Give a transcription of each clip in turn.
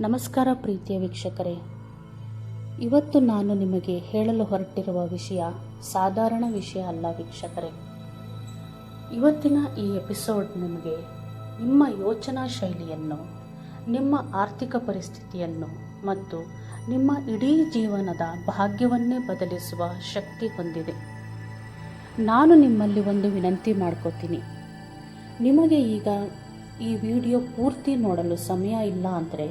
ನಮಸ್ಕಾರ ಪ್ರೀತಿಯ ವೀಕ್ಷಕರೇ, ಇವತ್ತು ನಾನು ನಿಮಗೆ ಹೇಳಲು ಹೊರಟಿರುವ ವಿಷಯ ಸಾಧಾರಣ ವಿಷಯ ಅಲ್ಲ ವೀಕ್ಷಕರೇ. ಇವತ್ತಿನ ಈ ಎಪಿಸೋಡ್ ನಿಮಗೆ ನಿಮ್ಮ ಯೋಚನಾ ಶೈಲಿಯನ್ನು, ನಿಮ್ಮ ಆರ್ಥಿಕ ಪರಿಸ್ಥಿತಿಯನ್ನು ಮತ್ತು ನಿಮ್ಮ ಇಡೀ ಜೀವನದ ಭಾಗ್ಯವನ್ನೇ ಬದಲಿಸುವ ಶಕ್ತಿ ಹೊಂದಿದೆ. ನಾನು ನಿಮ್ಮಲ್ಲಿ ಒಂದು ವಿನಂತಿ ಮಾಡ್ಕೋತೀನಿ. ನಿಮಗೆ ಈಗ ಈ ವಿಡಿಯೋ ಪೂರ್ತಿ ನೋಡಲು ಸಮಯ ಇಲ್ಲ ಅಂದರೆ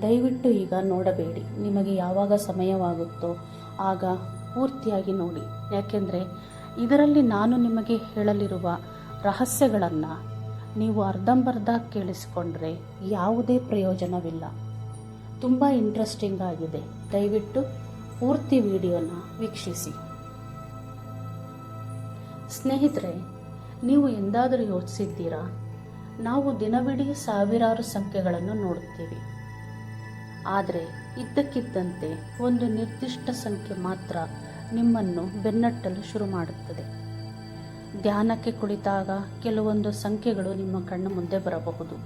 ದಯವಿಟ್ಟು ಈಗ ನೋಡಬೇಡಿ. ನಿಮಗೆ ಯಾವಾಗ ಸಮಯವಾಗುತ್ತೋ ಆಗ ಪೂರ್ತಿಯಾಗಿ ನೋಡಿ. ಯಾಕೆಂದರೆ ಇದರಲ್ಲಿ ನಾನು ನಿಮಗೆ ಹೇಳಲಿರುವ ರಹಸ್ಯಗಳನ್ನು ನೀವು ಅರ್ಧಂಬರ್ಧ ಕೇಳಿಸಿಕೊಂಡ್ರೆ ಯಾವುದೇ ಪ್ರಯೋಜನವಿಲ್ಲ. ತುಂಬ ಇಂಟ್ರೆಸ್ಟಿಂಗ್ ಆಗಿದೆ. ದಯವಿಟ್ಟು ಪೂರ್ತಿ ವಿಡಿಯೋನ ವೀಕ್ಷಿಸಿ. ಸ್ನೇಹಿತರೆ, ನೀವು ಎಂದಾದರೂ ಯೋಚಿಸಿದ್ದೀರಾ? ನಾವು ದಿನವಿಡೀ ಸಾವಿರಾರು ಸಂಖ್ಯೆಗಳನ್ನು ನೋಡುತ್ತೀವಿ. ಆದರೆ ಇದ್ದಕ್ಕಿದ್ದಂತೆ ಒಂದು ನಿರ್ದಿಷ್ಟ ಸಂಖ್ಯೆ ಮಾತ್ರ ನಿಮ್ಮನ್ನು ಬೆನ್ನಟ್ಟಲು ಶುರು ಮಾಡುತ್ತದೆ. ಧ್ಯಾನಕ್ಕೆ ಕುಳಿತಾಗ ಕೆಲವೊಂದು ಸಂಖ್ಯೆಗಳು ನಿಮ್ಮ ಕಣ್ಣು ಮುಂದೆ ಬರಬಹುದು,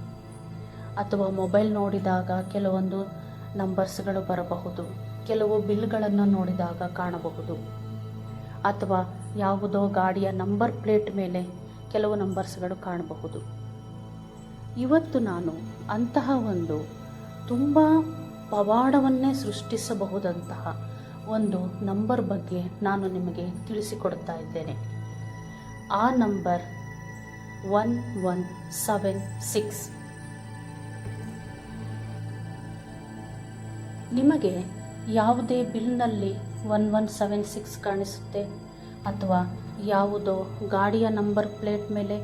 ಅಥವಾ ಮೊಬೈಲ್ ನೋಡಿದಾಗ ಕೆಲವೊಂದು ನಂಬರ್ಸ್ಗಳು ಬರಬಹುದು, ಕೆಲವು ಬಿಲ್ಗಳನ್ನು ನೋಡಿದಾಗ ಕಾಣಬಹುದು, ಅಥವಾ ಯಾವುದೋ ಗಾಡಿಯ ನಂಬರ್ ಪ್ಲೇಟ್ ಮೇಲೆ ಕೆಲವು ನಂಬರ್ಸ್ಗಳು ಕಾಣಬಹುದು. ಇವತ್ತು ನಾನು ಅಂತಹ ಒಂದು ತುಂಬ ಪವಾಡವನ್ನೇ ಸೃಷ್ಟಿಸಬಹುದಂತಹ ಒಂದು ನಂಬರ್ ಬಗ್ಗೆ ನಾನು ನಿಮಗೆ ತಿಳಿಸಿಕೊಡ್ತಾ ಇದ್ದೇನೆ. ಆ ನಂಬರ್ 1176. ನಿಮಗೆ ಯಾವುದೇ ಬಿಲ್ನಲ್ಲಿ 1176 ಕಾಣಿಸುತ್ತೆ, ಅಥವಾ ಯಾವುದೋ ಗಾಡಿಯ ನಂಬರ್ ಪ್ಲೇಟ್ ಮೇಲೆ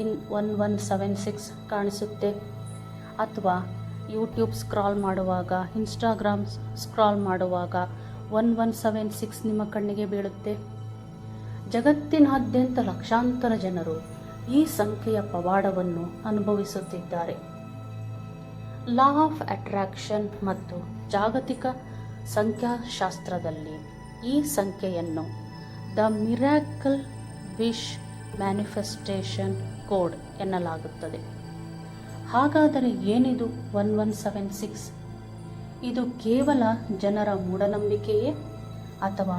1176 ಕಾಣಿಸುತ್ತೆ, ಅಥವಾ ಯೂಟ್ಯೂಬ್ ಸ್ಕ್ರಾಲ್ ಮಾಡುವಾಗ, ಇನ್ಸ್ಟಾಗ್ರಾಮ್ ಸ್ಕ್ರಾಲ್ ಮಾಡುವಾಗ 1176 ನಿಮ್ಮ ಕಣ್ಣಿಗೆ ಬೀಳುತ್ತೆ. ಜಗತ್ತಿನಾದ್ಯಂತ ಲಕ್ಷಾಂತರ ಜನರು ಈ ಸಂಖ್ಯೆಯ ಪವಾಡವನ್ನು ಅನುಭವಿಸುತ್ತಿದ್ದಾರೆ. ಲಾ ಆಫ್ ಅಟ್ರಾಕ್ಷನ್ ಮತ್ತು ಜಾಗತಿಕ ಸಂಖ್ಯಾಶಾಸ್ತ್ರದಲ್ಲಿ ಈ ಸಂಖ್ಯೆಯನ್ನು the miracle wish manifestation code ಎನ್ನಲಾಗುತ್ತದೆ. ಹಾಗಾದರೆ ಏನಿದು 1176? ಇದು ಕೇವಲ ಜನರ ಮೂಢನಂಬಿಕೆಯೇ, ಅಥವಾ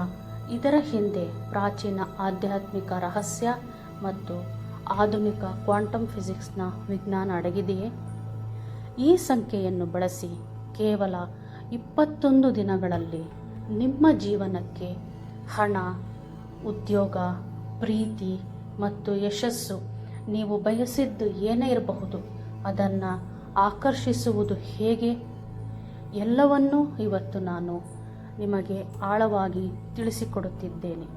ಇದರ ಹಿಂದೆ ಪ್ರಾಚೀನ ಆಧ್ಯಾತ್ಮಿಕ ರಹಸ್ಯ ಮತ್ತು ಆಧುನಿಕ ಕ್ವಾಂಟಮ್ ಫಿಸಿಕ್ಸ್ನ ವಿಜ್ಞಾನ ಅಡಗಿದೆಯೇ? ಈ ಸಂಖ್ಯೆಯನ್ನು ಬಳಸಿ ಕೇವಲ 21 ದಿನಗಳಲ್ಲಿ ನಿಮ್ಮ ಜೀವನಕ್ಕೆ ಹಣ, ಉದ್ಯೋಗ, ಪ್ರೀತಿ ಮತ್ತು ಯಶಸ್ಸು, ನೀವು ಬಯಸಿದ್ದು ಏನೇ ಇರಬಹುದು, ಅದನ್ನು ಆಕರ್ಷಿಸುವುದು ಹೇಗೆ? ಎಲ್ಲವನ್ನೂ ಇವತ್ತು ನಾನು ನಿಮಗೆ ಆಳವಾಗಿ ತಿಳಿಸಿಕೊಡುತ್ತಿದ್ದೇನೆ.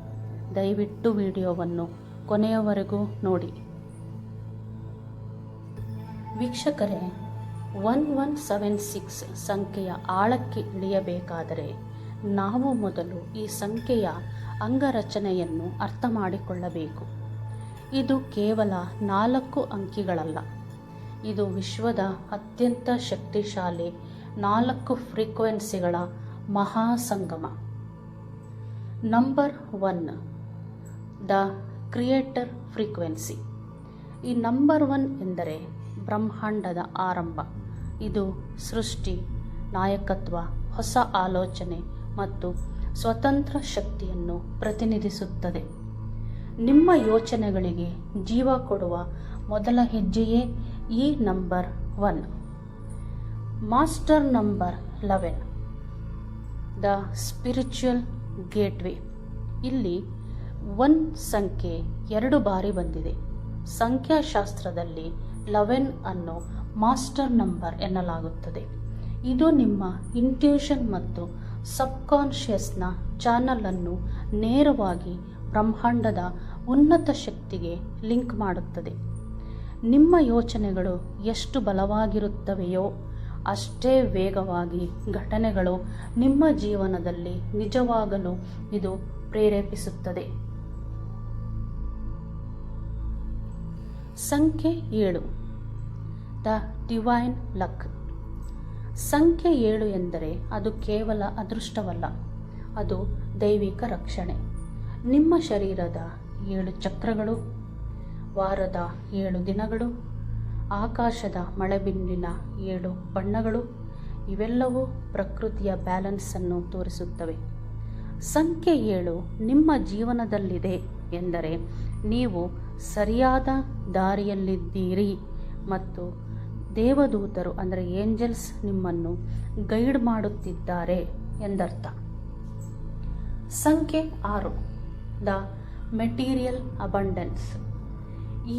ದಯವಿಟ್ಟು ವಿಡಿಯೋವನ್ನು ಕೊನೆಯವರೆಗೂ ನೋಡಿ. ವೀಕ್ಷಕರೇ, 1176 ಸಂಖ್ಯೆಯ ಆಳಕ್ಕೆ ಇಳಿಯಬೇಕಾದರೆ ನಾವು ಮೊದಲು ಈ ಸಂಖ್ಯೆಯ ಅಂಗರಚನೆಯನ್ನು ಅರ್ಥ ಮಾಡಿಕೊಳ್ಳಬೇಕು. ಇದು ಕೇವಲ 4 ಅಂಕಿಗಳಲ್ಲ. ಇದು ವಿಶ್ವದ ಅತ್ಯಂತ ಶಕ್ತಿಶಾಲಿ 4 ಫ್ರೀಕ್ವೆನ್ಸಿಗಳ ಮಹಾಸಂಗಮ. Number 1, the creator frequency. ಈ ನಂಬರ್ 1 ಎಂದರೆ ಬ್ರಹ್ಮಾಂಡದ ಆರಂಭ. ಇದು ಸೃಷ್ಟಿ, ನಾಯಕತ್ವ, ಹೊಸ ಆಲೋಚನೆ ಮತ್ತು ಸ್ವತಂತ್ರ ಶಕ್ತಿಯನ್ನು ಪ್ರತಿನಿಧಿಸುತ್ತದೆ. ನಿಮ್ಮ ಯೋಚನೆಗಳಿಗೆ ಜೀವ ಕೊಡುವ ಮೊದಲ ಹೆಜ್ಜೆಯೇ ಈ number 1. Master number 11, the spiritual gateway. ಇಲ್ಲಿ 1 ಸಂಖ್ಯೆ 2 ಬಾರಿ ಬಂದಿದೆ. ಸಂಖ್ಯಾಶಾಸ್ತ್ರದಲ್ಲಿ 11 ಅನ್ನು ಮಾಸ್ಟರ್ ನಂಬರ್ ಎನ್ನಲಾಗುತ್ತದೆ. ಇದು ನಿಮ್ಮ ಇಂಟ್ಯೂಷನ್ ಮತ್ತು ಸಬ್ಕಾನ್ಷಿಯಸ್ನ ಚಾನಲ್ ಅನ್ನು ನೇರವಾಗಿ ಬ್ರಹ್ಮಾಂಡದ ಉನ್ನತ ಶಕ್ತಿಗೆ ಲಿಂಕ್ ಮಾಡುತ್ತದೆ. ನಿಮ್ಮ ಯೋಚನೆಗಳು ಎಷ್ಟು ಬಲವಾಗಿರುತ್ತವೆಯೋ ಅಷ್ಟೇ ವೇಗವಾಗಿ ಘಟನೆಗಳು ನಿಮ್ಮ ಜೀವನದಲ್ಲಿ ನಿಜವಾಗಲು ಇದು ಪ್ರೇರೇಪಿಸುತ್ತದೆ. ಸಂಖ್ಯೆ 7, ದ ಡಿವೈನ್ ಲಕ್. ಸಂಖ್ಯೆ 7 ಎಂದರೆ ಅದು ಕೇವಲ ಅದೃಷ್ಟವಲ್ಲ, ಅದು ದೈವಿಕ ರಕ್ಷಣೆ. ನಿಮ್ಮ ಶರೀರದ 7 ಚಕ್ರಗಳು, ವಾರದ 7 ದಿನಗಳು, ಆಕಾಶದ ಮಳೆಬಿಲ್ಲಿನ 7 ಬಣ್ಣಗಳು, ಇವೆಲ್ಲವೂ ಪ್ರಕೃತಿಯ ಬ್ಯಾಲೆನ್ಸನ್ನು ತೋರಿಸುತ್ತವೆ. ಸಂಖ್ಯೆ 7 ನಿಮ್ಮ ಜೀವನದಲ್ಲಿದೆ ಎಂದರೆ ನೀವು ಸರಿಯಾದ ದಾರಿಯಲ್ಲಿದ್ದೀರಿ ಮತ್ತು ದೇವದೂತರು ಅಂದರೆ ಏಂಜಲ್ಸ್ ನಿಮ್ಮನ್ನು ಗೈಡ್ ಮಾಡುತ್ತಿದ್ದಾರೆ ಎಂದರ್ಥ. ಸಂಖ್ಯೆ 6 ದ ಮೆಟೀರಿಯಲ್ ಅಬಂಡೆನ್ಸ್.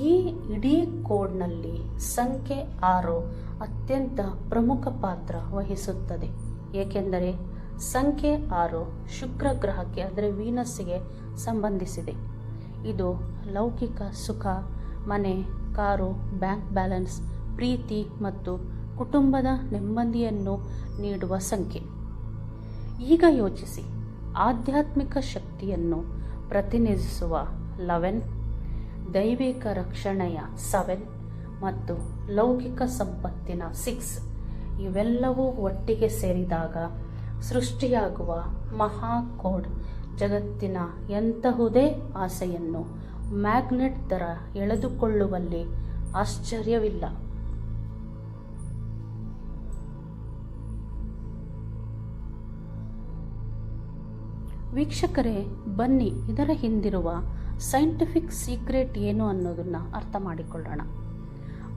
ಈ ಇಡೀ ಕೋಡ್ನಲ್ಲಿ ಸಂಖ್ಯೆ 6 ಅತ್ಯಂತ ಪ್ರಮುಖ ಪಾತ್ರ ವಹಿಸುತ್ತದೆ. ಏಕೆಂದರೆ ಸಂಖ್ಯೆ 6 ಶುಕ್ರ ಗ್ರಹಕ್ಕೆ ಅಂದರೆ ವೀನಸ್ಸಿಗೆ ಸಂಬಂಧಿಸಿದೆ. ಇದು ಲೌಕಿಕ ಸುಖ, ಮನೆ, ಕಾರು, ಬ್ಯಾಂಕ್ ಬ್ಯಾಲೆನ್ಸ್, ಪ್ರೀತಿ ಮತ್ತು ಕುಟುಂಬದ ನೆಮ್ಮದಿಯನ್ನು ನೀಡುವ ಸಂಖ್ಯೆ. ಈಗ ಯೋಚಿಸಿ, ಆಧ್ಯಾತ್ಮಿಕ ಶಕ್ತಿಯನ್ನು ಪ್ರತಿನಿಧಿಸುವ 11, ದೈವಿಕ ರಕ್ಷಣೆಯ 7 ಮತ್ತು ಲೌಕಿಕ ಸಂಪತ್ತಿನ 6 ಇವೆಲ್ಲವೂ ಒಟ್ಟಿಗೆ ಸೇರಿದಾಗ ಸೃಷ್ಟಿಯಾಗುವ ಮಹಾ ಕೋಡ್ ಜಗತ್ತಿನ ಎಂತಹುದೇ ಆಸೆಯನ್ನು ಮ್ಯಾಗ್ನೆಟ್ ಥರ ಎಳೆದುಕೊಳ್ಳುವಲ್ಲಿ ಆಶ್ಚರ್ಯವಿಲ್ಲ. ವೀಕ್ಷಕರೇ, ಬನ್ನಿ ಇದರ ಹಿಂದಿರುವ ಸೈಂಟಿಫಿಕ್ ಸೀಕ್ರೆಟ್ ಏನು ಅನ್ನೋದನ್ನು ಅರ್ಥ ಮಾಡಿಕೊಳ್ಳೋಣ.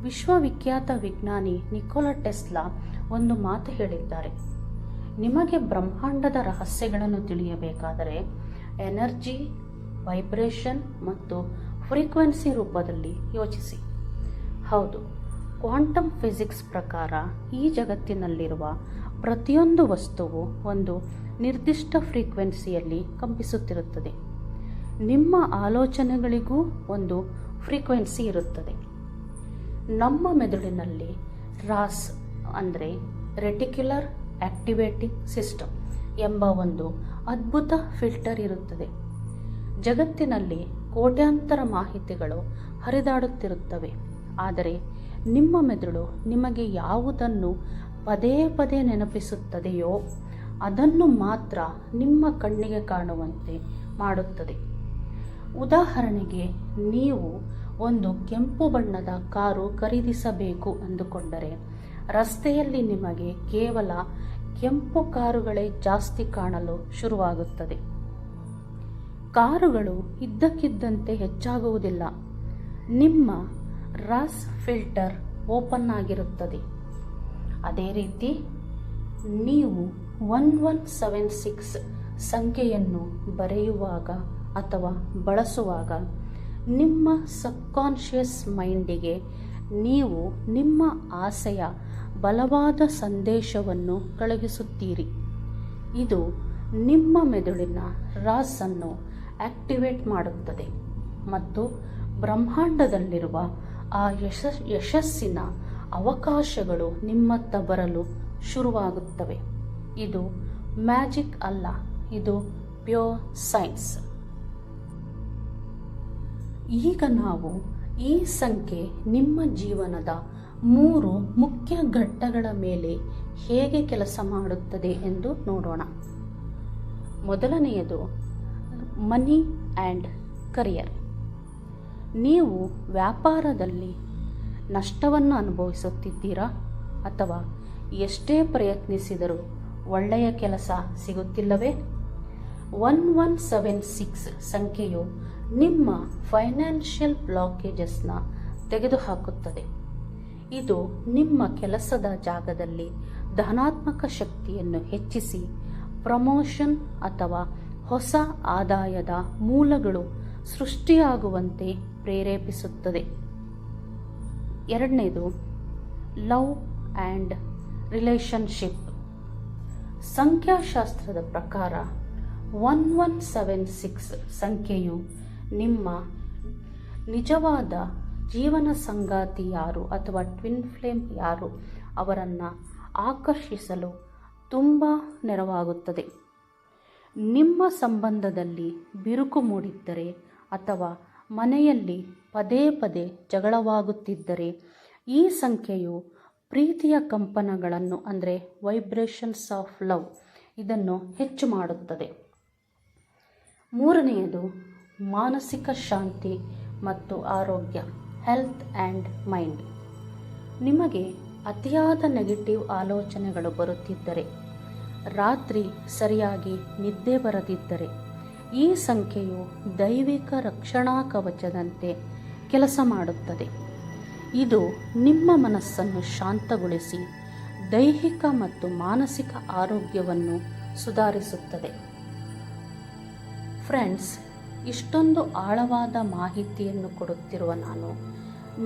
ವಿಶ್ವವಿಖ್ಯಾತ ವಿಜ್ಞಾನಿ ನಿಕೋಲಾ ಟೆಸ್ಲಾ ಒಂದು ಮಾತು ಹೇಳಿದ್ದಾರೆ. ನಿಮಗೆ ಬ್ರಹ್ಮಾಂಡದ ರಹಸ್ಯಗಳನ್ನು ತಿಳಿಯಬೇಕಾದರೆ ಎನರ್ಜಿ, ವೈಬ್ರೇಷನ್ ಮತ್ತು ಫ್ರೀಕ್ವೆನ್ಸಿ ರೂಪದಲ್ಲಿ ಯೋಚಿಸಿ. ಹೌದು, ಕ್ವಾಂಟಮ್ ಫಿಸಿಕ್ಸ್ ಪ್ರಕಾರ ಈ ಜಗತ್ತಿನಲ್ಲಿರುವ ಪ್ರತಿಯೊಂದು ವಸ್ತುವು ಒಂದು ನಿರ್ದಿಷ್ಟ ಫ್ರೀಕ್ವೆನ್ಸಿಯಲ್ಲಿ ಕಂಪಿಸುತ್ತಿರುತ್ತದೆ. ನಿಮ್ಮ ಆಲೋಚನೆಗಳಿಗೂ ಒಂದು ಫ್ರೀಕ್ವೆನ್ಸಿ ಇರುತ್ತದೆ. ನಮ್ಮ ಮೆದುಳಿನಲ್ಲಿ ರಾಸ್ ಅಂದರೆ ರೆಟಿಕ್ಯುಲರ್ ಆಕ್ಟಿವೇಟಿಂಗ್ ಸಿಸ್ಟಮ್ ಎಂಬ ಒಂದು ಅದ್ಭುತ ಫಿಲ್ಟರ್ ಇರುತ್ತದೆ. ಜಗತ್ತಿನಲ್ಲಿ ಕೋಟ್ಯಾಂತರ ಮಾಹಿತಿಗಳು ಹರಿದಾಡುತ್ತಿರುತ್ತವೆ. ಆದರೆ ನಿಮ್ಮ ಮೆದುಳು ನಿಮಗೆ ಯಾವುದನ್ನು ಪದೇ ಪದೇ ನೆನಪಿಸುತ್ತದೆಯೋ ಅದನ್ನು ಮಾತ್ರ ನಿಮ್ಮ ಕಣ್ಣಿಗೆ ಕಾಣುವಂತೆ ಮಾಡುತ್ತದೆ. ಉದಾಹರಣೆಗೆ, ನೀವು ಒಂದು ಕೆಂಪು ಬಣ್ಣದ ಕಾರು ಖರೀದಿಸಬೇಕು ಅಂದುಕೊಂಡರೆ ರಸ್ತೆಯಲ್ಲಿ ನಿಮಗೆ ಕೇವಲ ಕೆಂಪು ಕಾರುಗಳೇ ಜಾಸ್ತಿ ಕಾಣಲು ಶುರುವಾಗುತ್ತದೆ. ಕಾರುಗಳು ಇದ್ದಕ್ಕಿದ್ದಂತೆ ಹೆಚ್ಚಾಗುವುದಿಲ್ಲ. ನಿಮ್ಮ ರಾಸ್ ಫಿಲ್ಟರ್ ಓಪನ್ ಆಗಿರುತ್ತದೆ. ಅದೇ ರೀತಿ ನೀವು 1176 ಸಂಖ್ಯೆಯನ್ನು ಬರೆಯುವಾಗ ಅಥವಾ ಬಳಸುವಾಗ ನಿಮ್ಮ ಸಬ್ಕಾನ್ಷಿಯಸ್ ಮೈಂಡಿಗೆ ನೀವು ನಿಮ್ಮ ಆಸೆಯ ಬಲವಾದ ಸಂದೇಶವನ್ನು ಕಳುಹಿಸುತ್ತೀರಿ. ಇದು ನಿಮ್ಮ ಮೆದುಳಿನ ರಾಸನ್ನು ಆಕ್ಟಿವೇಟ್ ಮಾಡುತ್ತದೆ ಮತ್ತು ಬ್ರಹ್ಮಾಂಡದಲ್ಲಿರುವ ಆ ಯಶಸ್ಸಿನ ಅವಕಾಶಗಳು ನಿಮ್ಮತ್ತ ಬರಲು ಶುರುವಾಗುತ್ತವೆ. ಇದು ಮ್ಯಾಜಿಕ್ ಅಲ್ಲ, ಇದು ಪ್ಯೂರ್ ಸೈನ್ಸ್. ಈಗ ನಾವು ಈ ಸಂಖ್ಯೆ ನಿಮ್ಮ ಜೀವನದ 3 ಮುಖ್ಯ ಘಟ್ಟಗಳ ಮೇಲೆ ಹೇಗೆ ಕೆಲಸ ಮಾಡುತ್ತದೆ ಎಂದು ನೋಡೋಣ. ಮೊದಲನೆಯದು ಮನಿ ಆ್ಯಂಡ್ ಕರಿಯರ್. ನೀವು ವ್ಯಾಪಾರದಲ್ಲಿ ನಷ್ಟವನ್ನು ಅನುಭವಿಸುತ್ತಿದ್ದೀರಾ ಅಥವಾ ಎಷ್ಟೇ ಪ್ರಯತ್ನಿಸಿದರೂ ಒಳ್ಳೆಯ ಕೆಲಸ ಸಿಗುತ್ತಿಲ್ಲವೇ? 1176 ಸಂಖ್ಯೆಯು ನಿಮ್ಮ ಫೈನಾನ್ಷಿಯಲ್ ಬ್ಲಾಕೇಜಸ್ನ ತೆಗೆದುಹಾಕುತ್ತದೆ. ಇದು ನಿಮ್ಮ ಕೆಲಸದ ಜಾಗದಲ್ಲಿ ಧನಾತ್ಮಕ ಶಕ್ತಿಯನ್ನು ಹೆಚ್ಚಿಸಿ ಪ್ರಮೋಷನ್ ಅಥವಾ ಹೊಸ ಆದಾಯದ ಮೂಲಗಳು ಸೃಷ್ಟಿಯಾಗುವಂತೆ ಪ್ರೇರೇಪಿಸುತ್ತದೆ. ಎರಡನೇದು ಲವ್ ಆ್ಯಂಡ್ ರಿಲೇಷನ್ಶಿಪ್. ಸಂಖ್ಯಾಶಾಸ್ತ್ರದ ಪ್ರಕಾರ 1176 ಸಂಖ್ಯೆಯು ನಿಮ್ಮ ನಿಜವಾದ ಜೀವನ ಸಂಗಾತಿ ಯಾರು ಅಥವಾ ಟ್ವಿನ್ ಫ್ಲೇಮ್ ಯಾರು ಅವರನ್ನು ಆಕರ್ಷಿಸಲು ತುಂಬ ನೆರವಾಗುತ್ತದೆ. ನಿಮ್ಮ ಸಂಬಂಧದಲ್ಲಿ ಬಿರುಕು ಮೂಡಿದ್ದರೆ ಅಥವಾ ಮನೆಯಲ್ಲಿ ಪದೇ ಪದೇ ಜಗಳವಾಗುತ್ತಿದ್ದರೆ ಈ ಸಂಖ್ಯೆಯು ಪ್ರೀತಿಯ ಕಂಪನಗಳನ್ನು ಅಂದರೆ ವೈಬ್ರೇಷನ್ಸ್ ಆಫ್ ಲವ್ ಇದನ್ನು ಹೆಚ್ಚು ಮಾಡುತ್ತದೆ. ಮೂರನೆಯದು ಮಾನಸಿಕ ಶಾಂತಿ ಮತ್ತು ಆರೋಗ್ಯ, ಹೆಲ್ತ್ ಆ್ಯಂಡ್ ಮೈಂಡ್. ನಿಮಗೆ ಅತಿಯಾದ ನೆಗೆಟಿವ್ ಆಲೋಚನೆಗಳು ಬರುತ್ತಿದ್ದರೆ, ರಾತ್ರಿ ಸರಿಯಾಗಿ ನಿದ್ದೆ ಬರದಿದ್ದರೆ ಈ ಸಂಖ್ಯೆಯು ದೈವಿಕ ರಕ್ಷಣಾ ಕವಚದಂತೆ ಕೆಲಸ ಮಾಡುತ್ತದೆ. ಇದು ನಿಮ್ಮ ಮನಸ್ಸನ್ನು ಶಾಂತಗೊಳಿಸಿ ದೈಹಿಕ ಮತ್ತು ಮಾನಸಿಕ ಆರೋಗ್ಯವನ್ನು ಸುಧಾರಿಸುತ್ತದೆ. ಫ್ರೆಂಡ್ಸ್, ಇಷ್ಟೊಂದು ಆಳವಾದ ಮಾಹಿತಿಯನ್ನು ಕೊಡುತ್ತಿರುವ ನಾನು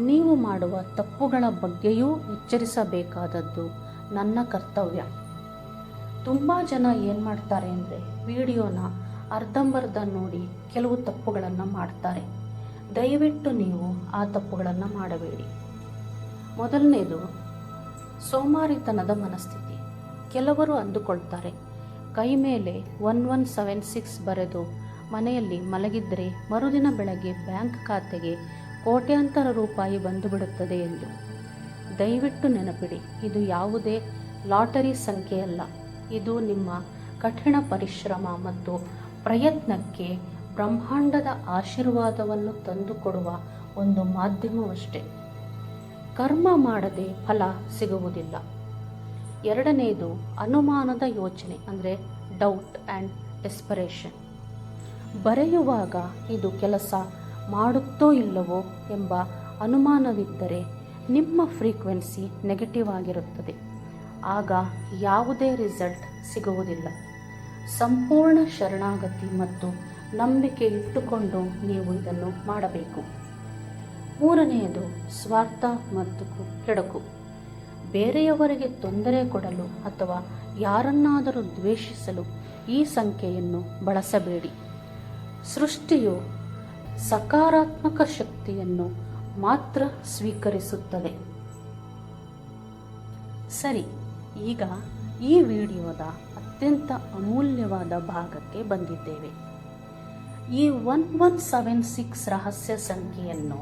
ನೀವು ಮಾಡುವ ತಪ್ಪುಗಳ ಬಗ್ಗೆಯೂ ಎಚ್ಚರಿಸಬೇಕಾದದ್ದು ನನ್ನ ಕರ್ತವ್ಯ. ತುಂಬ ಜನ ಏನು ಮಾಡ್ತಾರೆ ಅಂದರೆ ವಿಡಿಯೋನ ಅರ್ಧಂಬರ್ಧ ನೋಡಿ ಕೆಲವು ತಪ್ಪುಗಳನ್ನು ಮಾಡ್ತಾರೆ. ದಯವಿಟ್ಟು ನೀವು ಆ ತಪ್ಪುಗಳನ್ನು ಮಾಡಬೇಡಿ. ಮೊದಲನೇದು, ಸೋಮಾರಿತನದ ಮನಸ್ಥಿತಿ. ಕೆಲವರು ಅಂದುಕೊಳ್ತಾರೆ, ಕೈ ಮೇಲೆ 1176 ಬರೆದು ಮನೆಯಲ್ಲಿ ಮಲಗಿದರೆ ಮರುದಿನ ಬೆಳಗ್ಗೆ ಬ್ಯಾಂಕ್ ಖಾತೆಗೆ ಕೋಟ್ಯಾಂತರ ರೂಪಾಯಿ ಬಂದುಬಿಡುತ್ತದೆ ಎಂದು. ದಯವಿಟ್ಟು ನೆನಪಿಡಿ, ಇದು ಯಾವುದೇ ಲಾಟರಿ ಸಂಖ್ಯೆಯಲ್ಲ. ಇದು ನಿಮ್ಮ ಕಠಿಣ ಪರಿಶ್ರಮ ಮತ್ತು ಪ್ರಯತ್ನಕ್ಕೆ ಬ್ರಹ್ಮಾಂಡದ ಆಶೀರ್ವಾದವನ್ನು ತಂದುಕೊಡುವ ಒಂದು ಮಾಧ್ಯಮವಷ್ಟೇ. ಕರ್ಮ ಮಾಡದೆ ಫಲ ಸಿಗುವುದಿಲ್ಲ. ಎರಡನೆಯದು, ಅನುಮಾನದ ಯೋಚನೆ ಅಂದರೆ ಡೌಟ್ ಆ್ಯಂಡ್ ಡೆಸ್ಪರೇಷನ್. ಬರೆಯುವಾಗ ಇದು ಕೆಲಸ ಮಾಡುತ್ತೋ ಇಲ್ಲವೋ ಎಂಬ ಅನುಮಾನವಿದ್ದರೆ ನಿಮ್ಮ ಫ್ರೀಕ್ವೆನ್ಸಿ ನೆಗೆಟಿವ್ ಆಗಿರುತ್ತದೆ. ಆಗ ಯಾವುದೇ ರಿಸಲ್ಟ್ ಸಿಗುವುದಿಲ್ಲ. ಸಂಪೂರ್ಣ ಶರಣಾಗತಿ ಮತ್ತು ನಂಬಿಕೆ ಇಟ್ಟುಕೊಂಡು ನೀವು ಇದನ್ನು ಮಾಡಬೇಕು. ಮೂರನೆಯದು, ಸ್ವಾರ್ಥ ಮತ್ತು ಕೆಡುಕು. ಬೇರೆಯವರಿಗೆ ತೊಂದರೆ ಕೊಡಲು ಅಥವಾ ಯಾರನ್ನಾದರೂ ದ್ವೇಷಿಸಲು ಈ ಸಂಖ್ಯೆಯನ್ನು ಬಳಸಬೇಡಿ. ಸೃಷ್ಟಿಯು ಸಕಾರಾತ್ಮಕ ಶಕ್ತಿಯನ್ನು ಮಾತ್ರ ಸ್ವೀಕರಿಸುತ್ತದೆ. ಸರಿ, ಈಗ ಈ ವಿಡಿಯೋದ ಅತ್ಯಂತ ಅಮೂಲ್ಯವಾದ ಭಾಗಕ್ಕೆ ಬಂದಿದ್ದೇವೆ. ಈ 1176 ರಹಸ್ಯ ಸಂಖ್ಯೆಯನ್ನು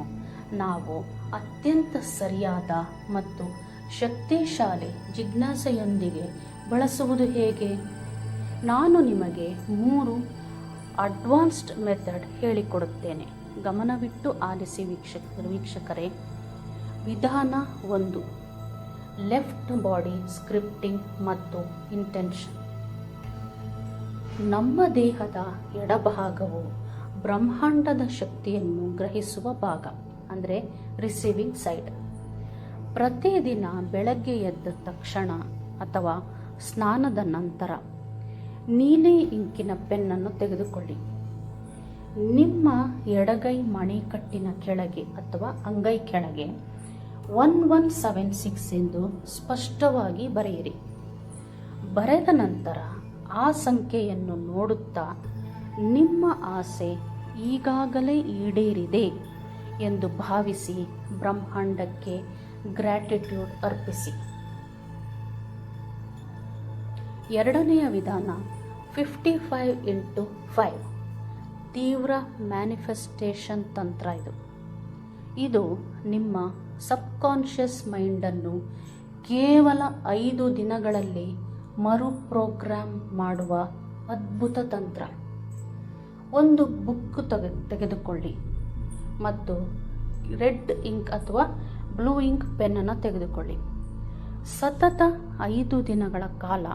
ನಾವು ಅತ್ಯಂತ ಸರಿಯಾದ ಮತ್ತು ಶಕ್ತಿಶಾಲಿ ಜಿಜ್ಞಾಸೆಯೊಂದಿಗೆ ಬಳಸುವುದು ಹೇಗೆ? ನಾನು ನಿಮಗೆ 3 ಅಡ್ವಾನ್ಸ್ಡ್ ಮೆಥಡ್ ಹೇಳಿಕೊಡುತ್ತೇನೆ. ಗಮನವಿಟ್ಟು ಆಲಿಸಿ ವೀಕ್ಷಕರೇ. ವಿಧಾನ 1, ಲೆಫ್ಟ್ ಬಾಡಿ ಸ್ಕ್ರಿಪ್ಟಿಂಗ್ ಮತ್ತು ಇಂಟೆನ್ಷನ್. ನಮ್ಮ ದೇಹದ ಎಡಭಾಗವು ಬ್ರಹ್ಮಾಂಡದ ಶಕ್ತಿಯನ್ನು ಗ್ರಹಿಸುವ ಭಾಗ, ಅಂದರೆ ರಿಸೀವಿಂಗ್ ಸೈಡ್. ಪ್ರತಿದಿನ ಬೆಳಗ್ಗೆ ಎದ್ದ ತಕ್ಷಣ ಅಥವಾ ಸ್ನಾನದ ನಂತರ ನೀಲಿ ಇಂಕಿನ ಪೆನ್ನನ್ನು ತೆಗೆದುಕೊಳ್ಳಿ. ನಿಮ್ಮ ಎಡಗೈ ಮಣಿಕಟ್ಟಿನ ಕೆಳಗೆ ಅಥವಾ ಅಂಗೈ ಕೆಳಗೆ 1176 ಎಂದು ಸ್ಪಷ್ಟವಾಗಿ ಬರೆಯಿರಿ. ಬರೆದ ನಂತರ ಆ ಸಂಖ್ಯೆಯನ್ನು ನೋಡುತ್ತಾ ನಿಮ್ಮ ಆಸೆ ಈಗಾಗಲೇ ಈಡೇರಿದೆ ಎಂದು ಭಾವಿಸಿ ಬ್ರಹ್ಮಾಂಡಕ್ಕೆ ಗ್ರ್ಯಾಟಿಟ್ಯೂಡ್ ಅರ್ಪಿಸಿ. ಎರಡನೆಯ ವಿಧಾನ 55x5 ತೀವ್ರ ಮ್ಯಾನಿಫೆಸ್ಟೇಷನ್ ತಂತ್ರ. ಇದು ನಿಮ್ಮ ಸಬ್ಕಾನ್ಷಿಯಸ್ ಮೈಂಡನ್ನು ಕೇವಲ 5 ದಿನಗಳಲ್ಲಿ ಮರುಪ್ರೋಗ್ರಾಮ್ ಮಾಡುವ ಅದ್ಭುತ ತಂತ್ರ. ಒಂದು ಬುಕ್ ತೆಗೆದುಕೊಳ್ಳಿ ಮತ್ತು ರೆಡ್ ಇಂಕ್ ಅಥವಾ ಬ್ಲೂ ಇಂಕ್ ಪೆನ್ನನ್ನು ತೆಗೆದುಕೊಳ್ಳಿ. ಸತತ 5 ದಿನಗಳ ಕಾಲ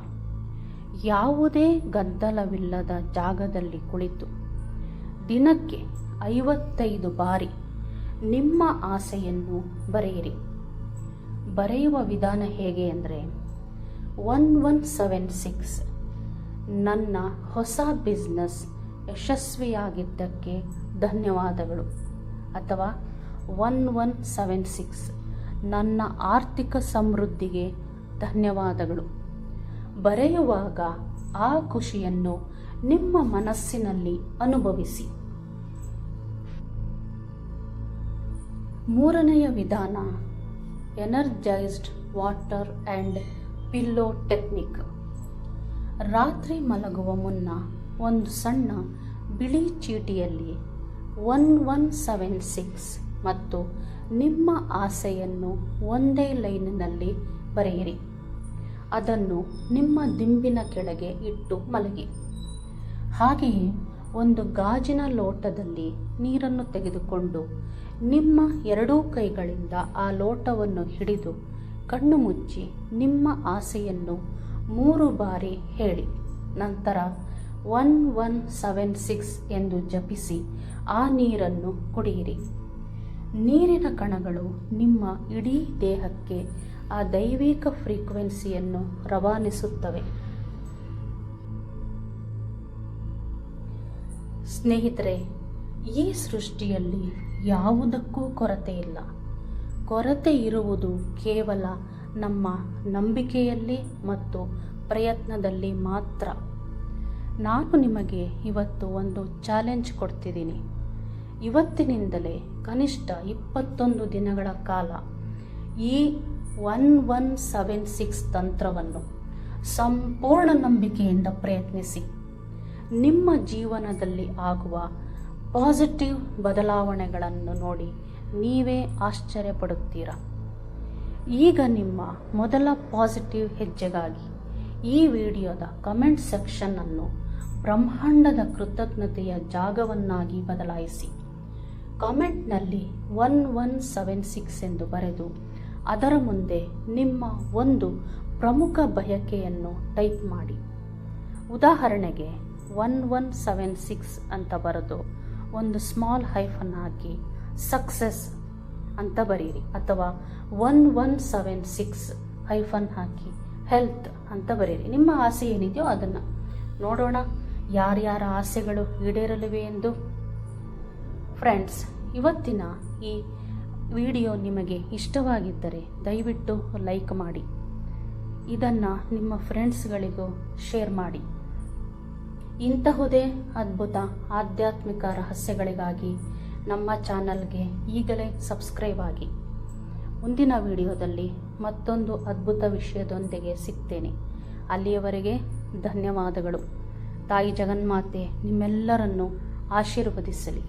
ಯಾವುದೇ ಗದ್ದಲವಿಲ್ಲದ ಜಾಗದಲ್ಲಿ ಕುಳಿತು ದಿನಕ್ಕೆ 55 ಬಾರಿ ನಿಮ್ಮ ಆಸೆಯನ್ನು ಬರೆಯಿರಿ. ಬರೆಯುವ ವಿಧಾನ ಹೇಗೆ ಅಂದರೆ 1176 ನನ್ನ ಹೊಸ ಬಿಸ್ನೆಸ್ ಯಶಸ್ವಿಯಾಗಿದ್ದಕ್ಕೆ ಧನ್ಯವಾದಗಳು, ಅಥವಾ 1176 ನನ್ನ ಆರ್ಥಿಕ ಸಮೃದ್ಧಿಗೆ ಧನ್ಯವಾದಗಳು. ಬರೆಯುವಾಗ ಆ ಖುಷಿಯನ್ನು ನಿಮ್ಮ ಮನಸ್ಸಿನಲ್ಲಿ ಅನುಭವಿಸಿ. ಮೂರನೆಯ ವಿಧಾನ energised water and pillow technique. ರಾತ್ರಿ ಮಲಗುವ ಮುನ್ನ ಒಂದು ಸಣ್ಣ ಬಿಳಿ ಚೀಟಿಯಲ್ಲಿ 1176 ಮತ್ತು ನಿಮ್ಮ ಆಸೆಯನ್ನು ಒಂದೇ ಲೈನಿನಲ್ಲಿ ಬರೆಯಿರಿ. ಅದನ್ನು ನಿಮ್ಮ ದಿಂಬಿನ ಕೆಳಗೆ ಇಟ್ಟು ಮಲಗಿ. ಹಾಗೆಯೇ ಒಂದು ಗಾಜಿನ ಲೋಟದಲ್ಲಿ ನೀರನ್ನು ತೆಗೆದುಕೊಂಡು ನಿಮ್ಮ ಎರಡೂ ಕೈಗಳಿಂದ ಆ ಲೋಟವನ್ನು ಹಿಡಿದು ಕಣ್ಣು ಮುಚ್ಚಿ ನಿಮ್ಮ ಆಸೆಯನ್ನು 3 ಬಾರಿ ಹೇಳಿ. ನಂತರ 1176 ಎಂದು ಜಪಿಸಿ ಆ ನೀರನ್ನು ಕುಡಿಯಿರಿ. ನೀರಿನ ಕಣಗಳು ನಿಮ್ಮ ಇಡೀ ದೇಹಕ್ಕೆ ಆ ದೈವಿಕ ಫ್ರೀಕ್ವೆನ್ಸಿಯನ್ನು ರವಾನಿಸುತ್ತವೆ. ಸ್ನೇಹಿತರೆ, ಈ ಸೃಷ್ಟಿಯಲ್ಲಿ ಯಾವುದಕ್ಕೂ ಕೊರತೆ ಇಲ್ಲ. ಕೊರತೆ ಇರುವುದು ಕೇವಲ ನಮ್ಮ ನಂಬಿಕೆಯಲ್ಲಿ ಮತ್ತು ಪ್ರಯತ್ನದಲ್ಲಿ ಮಾತ್ರ. ನಾನು ನಿಮಗೆ ಇವತ್ತು ಒಂದು ಚಾಲೆಂಜ್ ಕೊಡ್ತಿದ್ದೀನಿ. ಇವತ್ತಿನಿಂದಲೇ ಕನಿಷ್ಠ 21 ದಿನಗಳ ಕಾಲ ಈ 1176 ತಂತ್ರವನ್ನು ಸಂಪೂರ್ಣ ನಂಬಿಕೆಯಿಂದ ಪ್ರಯತ್ನಿಸಿ. ನಿಮ್ಮ ಜೀವನದಲ್ಲಿ ಆಗುವ ಪಾಸಿಟಿವ್ ಬದಲಾವಣೆಗಳನ್ನು ನೋಡಿ ನೀವೇ ಆಶ್ಚರ್ಯಪಡುತ್ತೀರಾ. ಈಗ ನಿಮ್ಮ ಮೊದಲ ಪಾಸಿಟಿವ್ ಹೆಜ್ಜೆಗಾಗಿ ಈ ವಿಡಿಯೋದ ಕಮೆಂಟ್ ಸೆಕ್ಷನ್ ಅನ್ನು ಬ್ರಹ್ಮಾಂಡದ ಕೃತಜ್ಞತೆಯ ಜಾಗವನ್ನಾಗಿ ಬದಲಾಯಿಸಿ. ಕಾಮೆಂಟ್ನಲ್ಲಿ 1176 ಎಂದು ಬರೆದು ಅದರ ಮುಂದೆ ನಿಮ್ಮ ಒಂದು ಪ್ರಮುಖ ಬಯಕೆಯನ್ನು ಟೈಪ್ ಮಾಡಿ. ಉದಾಹರಣೆಗೆ 1176 ಅಂತ ಬರೆದು ಒಂದು ಸ್ಮಾಲ್ ಹೈಫನ್ ಹಾಕಿ ಸಕ್ಸಸ್ ಅಂತ ಬರೀರಿ, ಅಥವಾ 1176 ಹೈಫನ್ ಹಾಕಿ ಹೆಲ್ತ್ ಅಂತ ಬರೀರಿ. ನಿಮ್ಮ ಆಸೆ ಏನಿದೆಯೋ ಅದನ್ನು ನೋಡೋಣ ಯಾರ್ಯಾರ ಆಸೆಗಳು ಈಡೇರಲಿವೆ ಎಂದು. ಫ್ರೆಂಡ್ಸ್, ಇವತ್ತಿನ ಈ ವಿಡಿಯೋ ನಿಮಗೆ ಇಷ್ಟವಾಗಿದ್ದರೆ ದಯವಿಟ್ಟು ಲೈಕ್ ಮಾಡಿ. ಇದನ್ನು ನಿಮ್ಮ ಫ್ರೆಂಡ್ಸ್ಗಳಿಗೂ ಶೇರ್ ಮಾಡಿ. ಇಂತಹುದೇ ಅದ್ಭುತ ಆಧ್ಯಾತ್ಮಿಕ ರಹಸ್ಯಗಳಿಗಾಗಿ ನಮ್ಮ ಚಾನಲ್ಗೆ ಈಗಲೇ ಸಬ್ಸ್ಕ್ರೈಬ್ ಆಗಿ. ಮುಂದಿನ ವಿಡಿಯೋದಲ್ಲಿ ಮತ್ತೊಂದು ಅದ್ಭುತ ವಿಷಯದೊಂದಿಗೆ ಸಿಗ್ತೇನೆ. ಅಲ್ಲಿಯವರೆಗೆ ಧನ್ಯವಾದಗಳು. ತಾಯಿ ಜಗನ್ಮಾತೆ ನಿಮ್ಮೆಲ್ಲರನ್ನು ಆಶೀರ್ವದಿಸಲಿ.